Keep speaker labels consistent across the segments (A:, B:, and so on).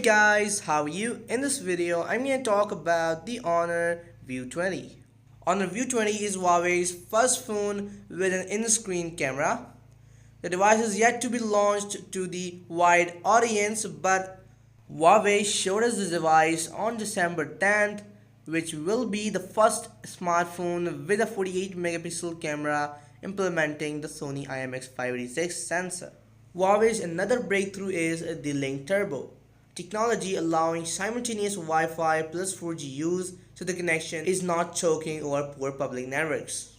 A: Guys, how are you? In this video, I'm going to talk about the Honor V20. Honor V20 is Huawei's first phone with an in-screen camera. The device is yet to be launched to the wide audience, but Huawei showed us the device on December 10th, which will be the first smartphone with a 48 megapixel camera implementing the Sony IMX586 sensor. Huawei's another breakthrough is the Link Turbo technology, allowing simultaneous Wi-Fi plus 4G use so the connection is not choking over poor public networks.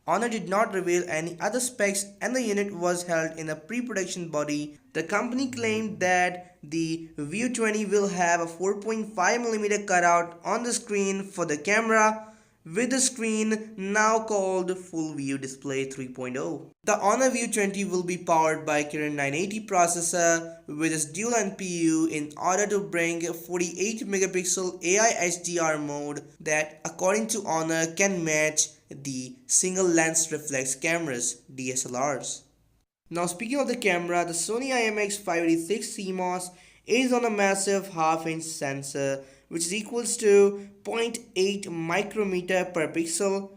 A: Honor did not reveal any other specs and the unit was held in a pre-production body. The company claimed that the V20 will have a 4.5mm cutout on the screen for the camera, with the screen now called Full View Display 3.0. The Honor V20 will be powered by Kirin 980 processor with its dual NPU in order to bring 48 megapixel AI HDR mode that, according to Honor, can match the single lens reflex cameras (DSLRs). Now, speaking of the camera, the Sony IMX586 CMOS is on a massive half-inch sensor which is equals to 0.8 micrometer per pixel.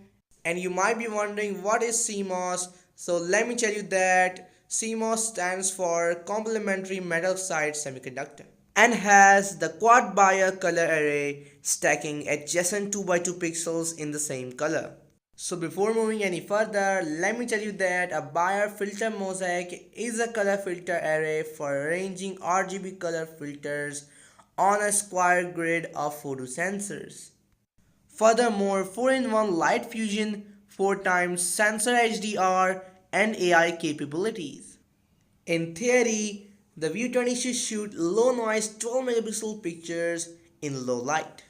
A: And you might be wondering what is CMOS. So let me tell you that CMOS stands for complementary metal oxide semiconductor and has the quad bias color array stacking adjacent 2x2 pixels in the same color. So before moving any further, let me tell you that a Bayer filter mosaic is a color filter array for arranging RGB color filters on a square grid of photo sensors. Furthermore, 4-in-1 light fusion, 4x sensor HDR and AI capabilities. In theory, the V20 should shoot low noise 12 megapixel pictures in low light.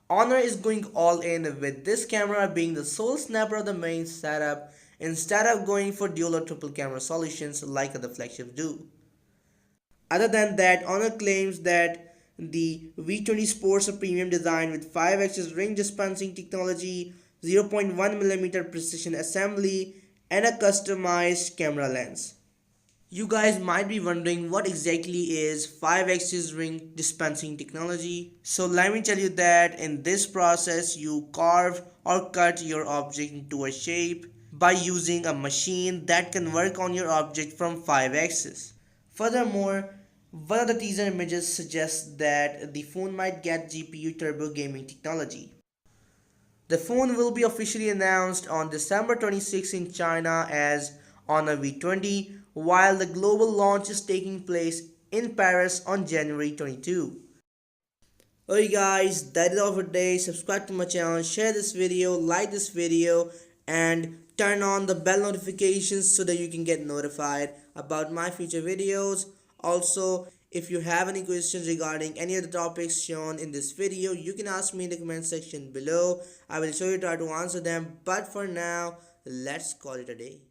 A: Honor is going all in with this camera being the sole snapper of the main setup instead of going for dual or triple camera solutions like other flagships do. Other than that, Honor claims that the V20 sports a premium design with 5-axis ring dispensing technology, 0.1mm precision assembly, and a customized camera lens. You guys might be wondering what exactly is 5-axis ring dispensing technology. So let me tell you that in this process you carve or cut your object into a shape by using a machine that can work on your object from 5 axes. Furthermore, one of the teaser images suggests that the phone might get GPU turbo gaming technology. The phone will be officially announced on December 26 in China as Honor V20, while the global launch is taking place in Paris on January 22. Okay guys, that is all for today. Subscribe to my channel, share this video, like this video, and turn on the bell notifications so that you can get notified about my future videos. Also, if you have any questions regarding any of the topics shown in this video, you can ask me in the comment section below. I will surely try to answer them, but for now, let's call it a day.